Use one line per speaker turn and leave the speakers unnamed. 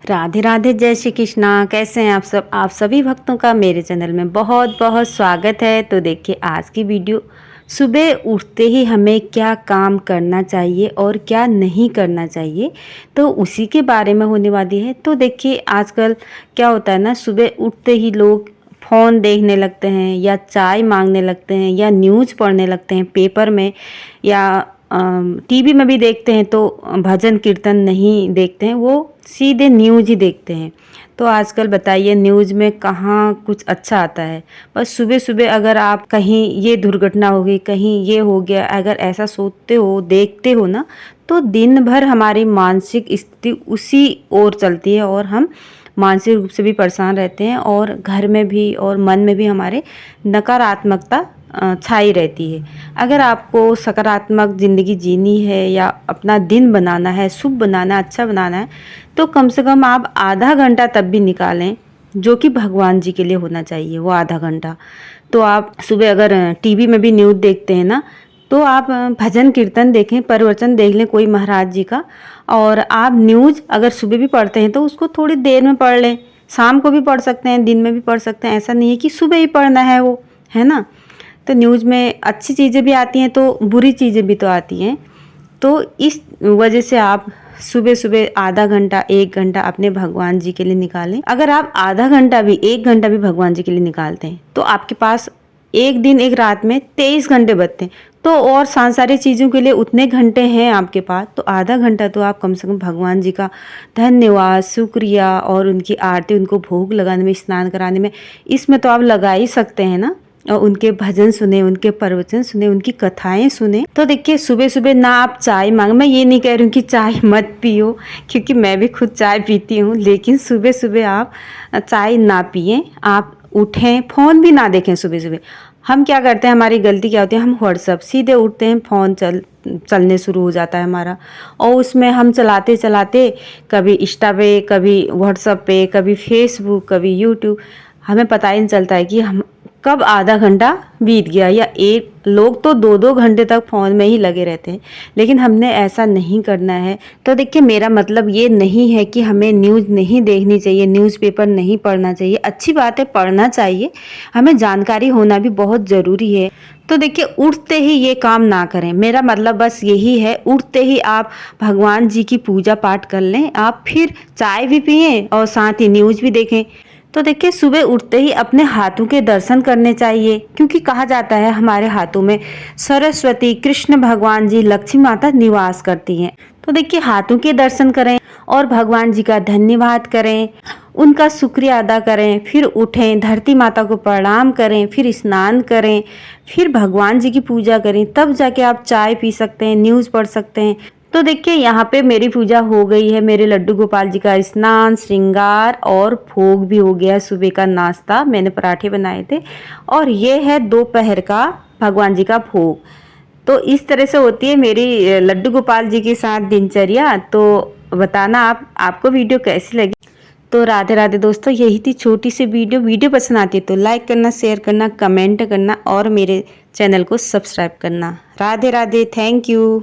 राधे राधे, जय श्री कृष्णा। कैसे हैं आप सब? आप सभी भक्तों का मेरे चैनल में बहुत बहुत स्वागत है। तो देखिए आज की वीडियो, सुबह उठते ही हमें क्या काम करना चाहिए और क्या नहीं करना चाहिए, तो उसी के बारे में होने वाली है। तो देखिए आजकल क्या होता है ना, सुबह उठते ही लोग फ़ोन देखने लगते हैं या चाय मांगने लगते हैं या न्यूज़ पढ़ने लगते हैं पेपर में, या टीवी में भी देखते हैं तो भजन कीर्तन नहीं देखते हैं, वो सीधे न्यूज़ ही देखते हैं। तो आजकल बताइए न्यूज़ में कहाँ कुछ अच्छा आता है। बस सुबह सुबह अगर आप कहीं ये दुर्घटना हो गई, कहीं ये हो गया, अगर ऐसा सोचते हो देखते हो ना, तो दिन भर हमारी मानसिक स्थिति उसी ओर चलती है और हम मानसिक रूप से भी परेशान रहते हैं और घर में भी और मन में भी हमारे नकारात्मकता छाई रहती है। अगर आपको सकारात्मक ज़िंदगी जीनी है या अपना दिन बनाना है, शुभ बनाना है, अच्छा बनाना है, तो कम से कम आप आधा घंटा तब भी निकालें, जो कि भगवान जी के लिए होना चाहिए वो आधा घंटा। तो आप सुबह अगर टीवी में भी न्यूज़ देखते हैं ना, तो आप भजन कीर्तन देखें, प्रवचन देख लें कोई महाराज जी का। और आप न्यूज़ अगर सुबह भी पढ़ते हैं तो उसको थोड़ी देर में पढ़ लें, शाम को भी पढ़ सकते हैं, दिन में भी पढ़ सकते हैं। ऐसा नहीं है कि सुबह ही पढ़ना है वो, है ना। तो न्यूज़ में अच्छी चीज़ें भी आती हैं तो बुरी चीज़ें भी तो आती हैं। तो इस वजह से आप सुबह सुबह आधा घंटा 1 घंटा अपने भगवान जी के लिए निकालें। अगर आप आधा घंटा भी 1 घंटा भी भगवान जी के लिए निकालते हैं तो आपके पास एक दिन एक रात में 23 घंटे बचते हैं। तो और सांसारिक चीज़ों के लिए उतने घंटे हैं आपके पास, तो आधा घंटा तो आप कम से कम भगवान जी का धन्यवाद, शुक्रिया और उनकी आरती, उनको भोग लगाने में, स्नान कराने में, इसमें तो आप लगा ही सकते हैं ना। और उनके भजन सुने, उनके प्रवचन सुने, उनकी कथाएं सुने। तो देखिए सुबह सुबह ना आप चाय मांग, मैं ये नहीं कह रही हूँ कि चाय मत पियो, क्योंकि मैं भी खुद चाय पीती हूँ, लेकिन सुबह सुबह आप चाय ना पिए। आप उठें, फ़ोन भी ना देखें सुबह सुबह। हम क्या करते हैं, हमारी गलती क्या होती है, हम व्हाट्सअप सीधे उठते हैं, फ़ोन चलने शुरू हो जाता है हमारा, और उसमें हम चलाते चलाते कभी इंस्टा पे, कभी व्हाट्सअप पे, कभी फेसबुक, कभी यूट्यूब, हमें पता ही नहीं चलता है कि हम कब आधा घंटा बीत गया। या एक लोग तो 2-2 घंटे तक फ़ोन में ही लगे रहते हैं, लेकिन हमने ऐसा नहीं करना है। तो देखिए मेरा मतलब ये नहीं है कि हमें न्यूज़ नहीं देखनी चाहिए, न्यूज़पेपर नहीं पढ़ना चाहिए। अच्छी बात है, पढ़ना चाहिए, हमें जानकारी होना भी बहुत ज़रूरी है। तो देखिए उठते ही ये काम ना करें, मेरा मतलब बस यही है। उठते ही आप भगवान जी की पूजा पाठ कर लें, आप फिर चाय भी पिएँ और साथ ही न्यूज़ भी देखें। तो देखिए सुबह उठते ही अपने हाथों के दर्शन करने चाहिए, क्योंकि कहा जाता है हमारे हाथों में सरस्वती, कृष्ण भगवान जी, लक्ष्मी माता निवास करती हैं। तो देखिए हाथों के दर्शन करें और भगवान जी का धन्यवाद करें, उनका शुक्रिया अदा करें, फिर उठें, धरती माता को प्रणाम करें, फिर स्नान करें, फिर भगवान जी की पूजा करें, तब जाके आप चाय पी सकते हैं, न्यूज़ पढ़ सकते हैं। तो देखिए यहाँ पे मेरी पूजा हो गई है, मेरे लड्डू गोपाल जी का स्नान, श्रृंगार और भोग भी हो गया। सुबह का नाश्ता मैंने पराठे बनाए थे, और ये है दोपहर का भगवान जी का भोग। तो इस तरह से होती है मेरी लड्डू गोपाल जी के साथ दिनचर्या। तो बताना आपको वीडियो कैसी लगी। तो राधे राधे दोस्तों, यही थी छोटी सी वीडियो पसंद आती है तो लाइक करना, शेयर करना, कमेंट करना और मेरे चैनल को सब्सक्राइब करना। Radhe Radhe, thank you.